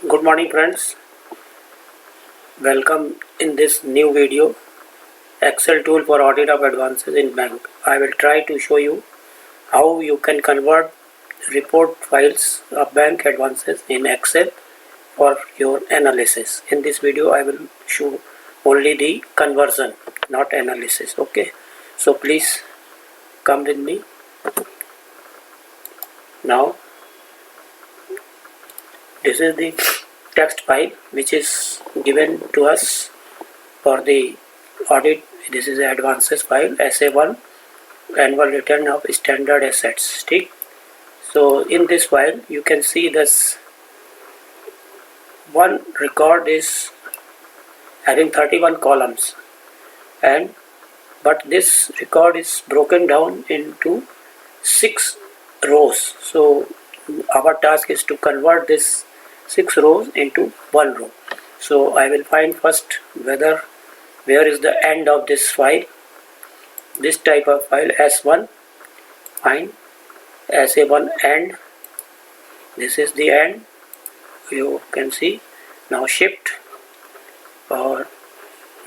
Good morning friends, welcome in this new video Excel tool for audit of advances in bank. I will try to show you how you can convert report files of bank advances in Excel for your analysis. In this video I will show only the conversion, not analysis. Okay, so please come with me. Now this is the text file which is given to us for the audit. This is the advances file, SA1, annual return of standard assets. So in this file you can see this one record is having 31 columns, but this record is broken down into 6 rows. So our task is to convert this 6 rows into 1 row. So I will find first where is the end of this file. This type of file, S1, find SA1 end. This is the end, you can see. Now shift, or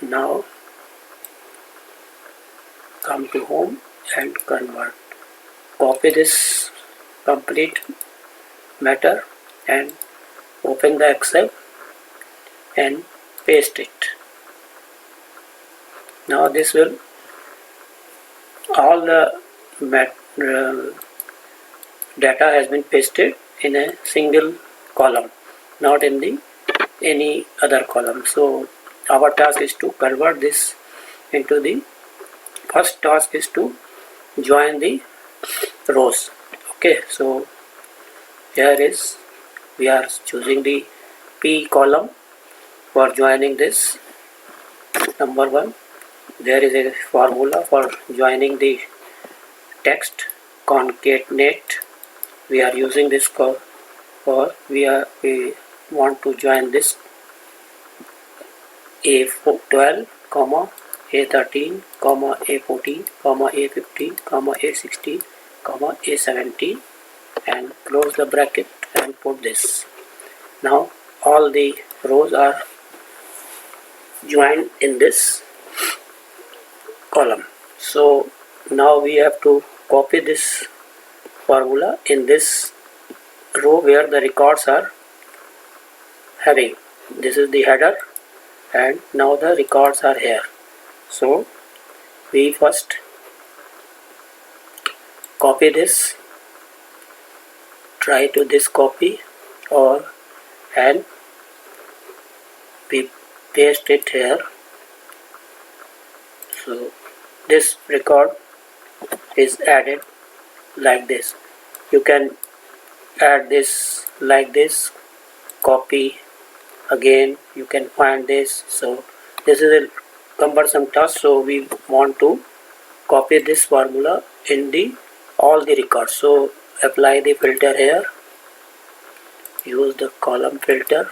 now come to home and convert. Copy this complete matter and open the Excel and paste it. Now this will, all the data has been pasted in a single column, not in the any other column. So our task is to convert this into the first task is to join the rows. Okay, so here is, we are choosing the P column for joining this. Number 1, there is a formula for joining the text, concatenate. We are using this for we want to join this A12, A13, A14, A15, A16, A17, and close the bracket and put this. Now all the rows are joined in this column. So now we have to copy this formula in this row where the records are having. This is the header and now the records are here. So we first copy this, try to this copy, and we paste it here. So this record is added like this. You can add this like this, copy again, you can find this. So this is a cumbersome task, so we want to copy this formula in the all the records. So apply the filter here, use the column filter.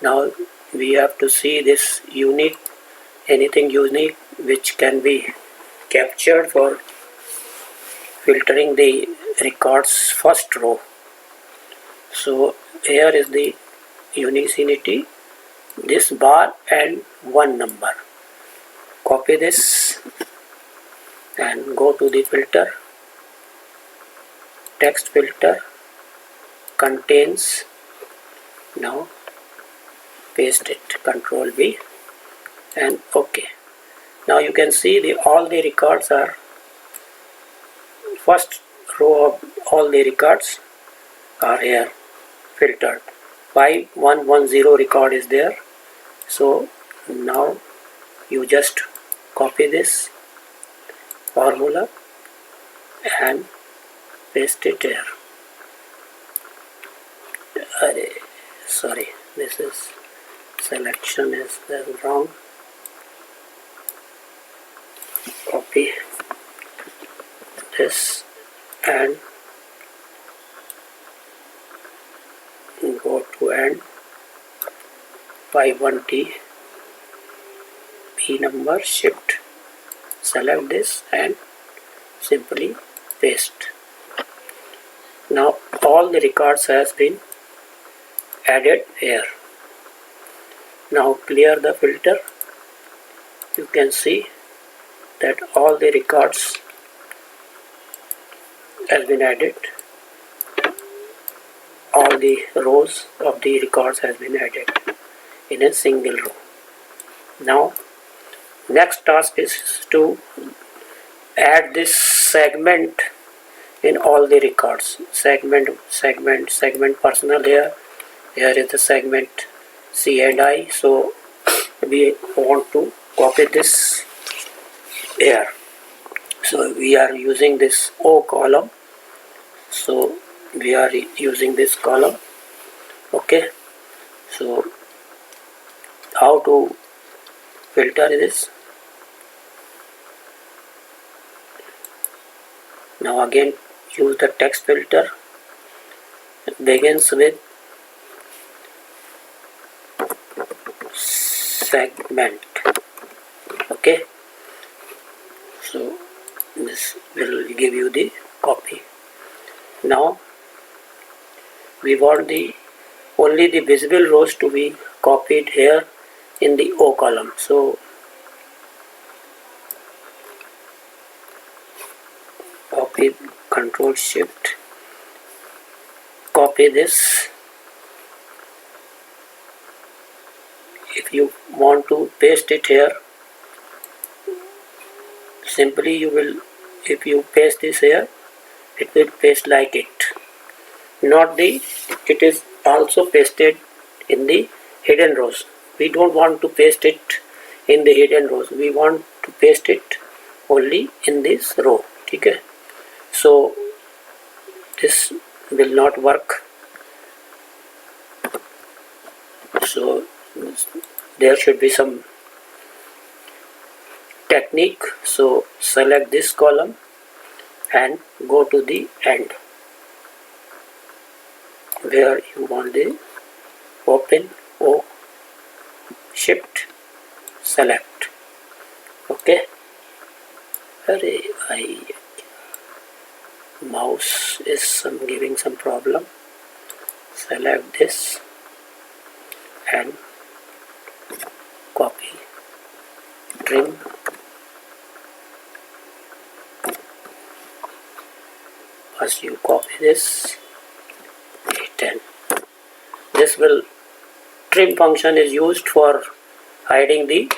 Now we have to see this unique, anything unique which can be captured for filtering the records first row. So here is the uniquity, this bar and 1 number. Copy this and go to the filter, text filter, contains. Now paste it, Control V and OK. Now you can see all the records are, first row of all the records are here filtered. 5110 record is there. So now you just copy this formula and paste it here. Sorry, this is selection is wrong. Copy this and go to end, 51T, P number, shift, select this and simply paste. Now all the records has been added here. Now clear the filter. You can see that all the records has been added. All the rows of the records has been added in a single row. Now next task is to add this segment in all the records. Segment personal here. Here is the segment C and I. So we want to copy this here. So we are using this O column. So we are using this column. Okay. So how to filter this? Now again use the text filter. It begins with segment. Okay. So this will give you the copy. Now we want only the visible rows to be copied here in the O column. So copy, Control Shift, copy this. If you want to paste it here, simply if you paste this here, it will paste like it. It is also pasted in the hidden rows. We don't want to paste it in the hidden rows. We want to paste it only in this row. Okay. So this will not work. So there should be some technique. So select this column and go to the end where you want the open O, Shift, select. Okay. Mouse is giving some problem. Select this and copy, trim, as you copy this, hit. This trim function is used for hiding the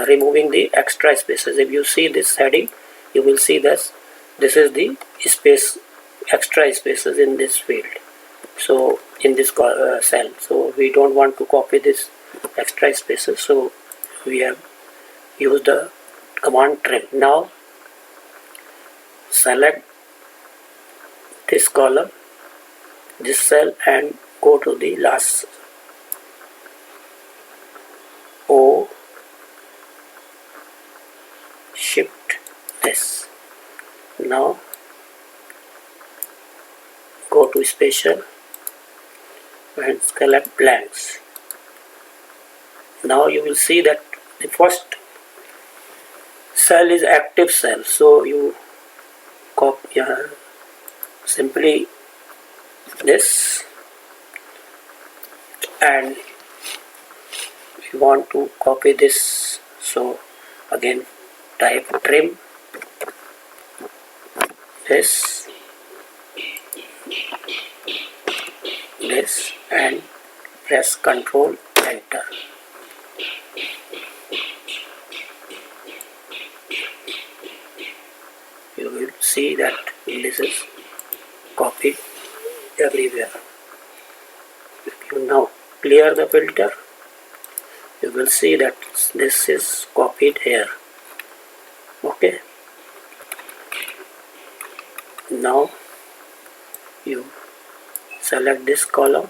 removing the extra spaces. If you see this heading, you will see this is the extra spaces in this field. So in this cell, so we don't want to copy this extra spaces, so we have used the command trim. Now select this column, this cell, and go to the last O, Shift this. Now go to special and select blanks. Now you will see that the first cell is active cell, so you copy simply this, and if you want to copy this, so again type trim this and press Ctrl Enter. You will see that this is copied everywhere. If you now clear the filter, you will see that this is copied here. Okay. Now you select this column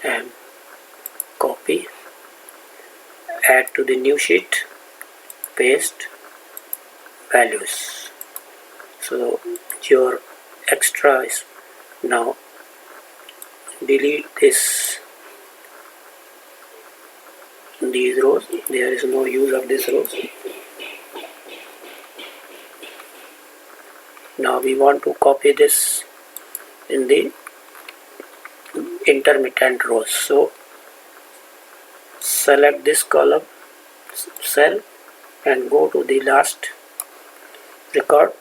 and copy, add to the new sheet, paste, values. So your extra is now delete these rows. There is no use of this rows. Now we want to copy this in the intermittent rows. So select this column cell and go to the last record,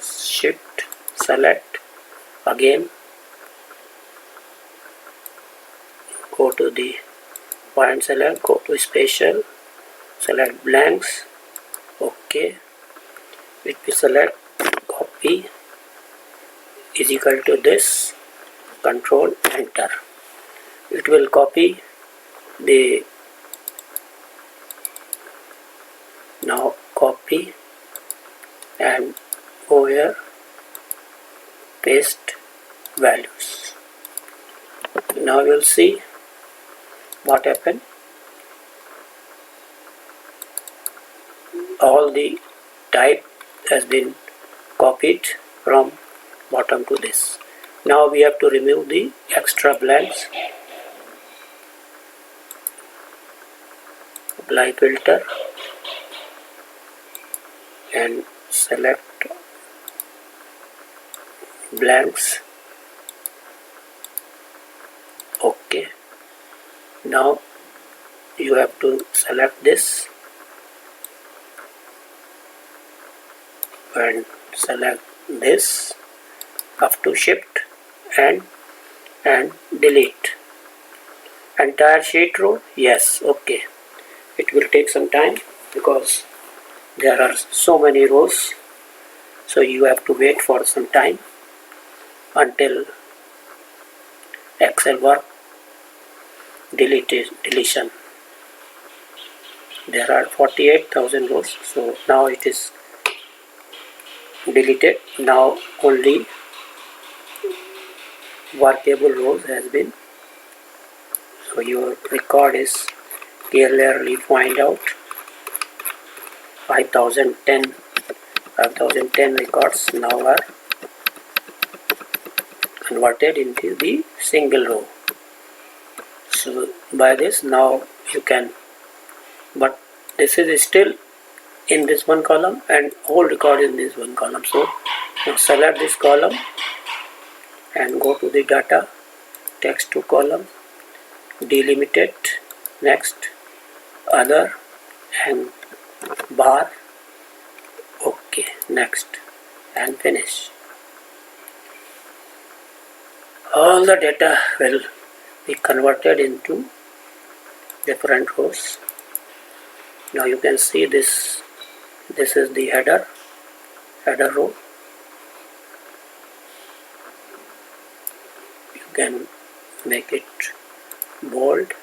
shift select, again go to the point select, go to spatial, select blanks, OK, it will select copy is equal to this, control enter. It will copy the, now copy and go here, paste values. Now you will see what happened. All the type has been copied from bottom to this. Now we have to remove the extra blanks. Apply filter and select blanks. OK. Now you have to select this and select this, up to shift and delete entire sheet row. Yes, OK. It will take some time because there are so many rows, so you have to wait for some time until Excel work deletion. There are 48,000 rows, so now it is deleted. Now only workable rows has been, so your record is clearly find out 5010 records now are converted into the single row. So by this now you can, but this is still in this one column and whole record in this one column. So now select this column and go to the data, text to column, delimited, next, other and bar, OK, next and finish. All the data will be converted into different rows. Now you can see this is the header row. You can make it bold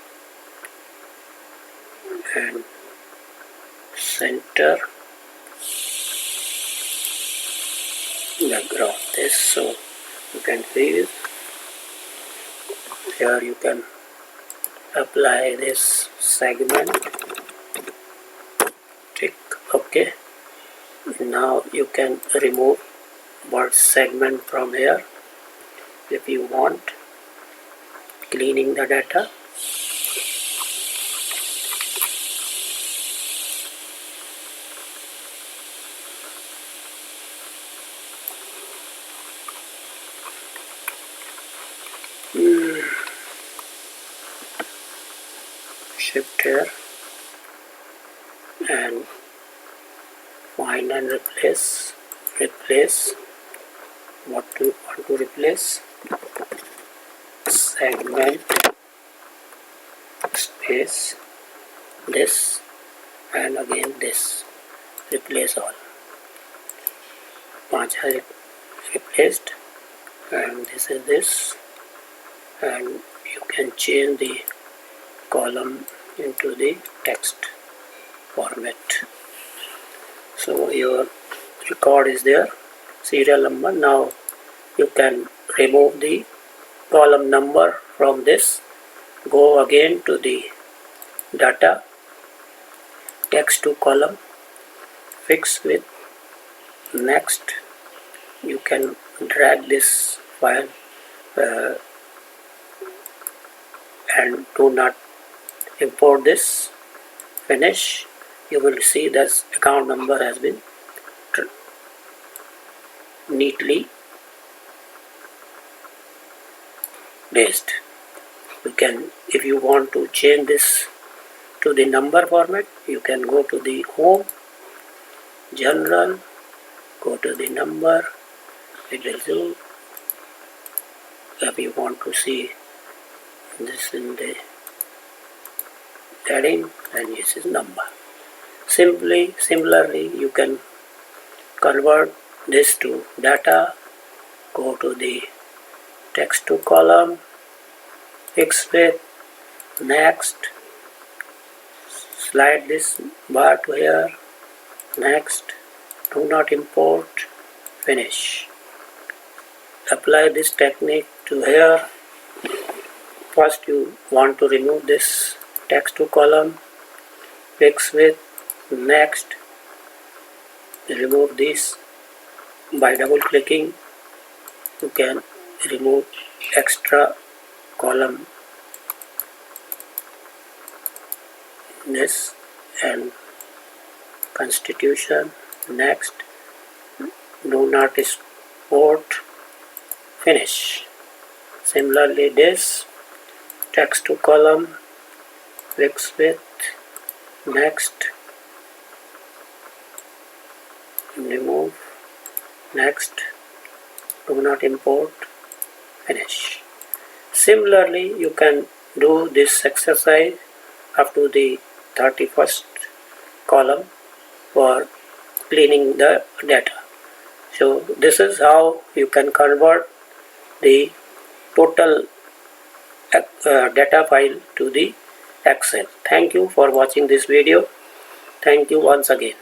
and center background this, so you can see here. You can apply this segment, tick OK. Now you can remove word segment from here if you want, cleaning the data. Shift here and find and replace what you want to replace, segment space this and again this, replace all. 5 are replaced and this is this, and you can change the column into the text format. So your record is there, serial number. Now you can remove the column number from this, go again to the data, text to column, fix with next. You can drag this file and do not import this, finish. You will see this account number has been neatly based. You can, if you want to change this to the number format, you can go to the home, general, go to the number, it will zoom. If you want to see this in the heading, and this is number. Similarly, you can convert this to data, go to the text to column, fix width, next, slide this bar to here, next, do not import, finish. Apply this technique to here. First you want to remove this text to column, fix width, next, remove this. By double clicking you can remove extra column, this, and constitution, next, do not export, finish. Similarly, this text to column, fix width, next, remove, next, do not import, finish. Similarly, you can do this exercise up to the 31st column for cleaning the data. So this is how you can convert the total data file to the Excel. Thank you for watching this video. Thank you once again.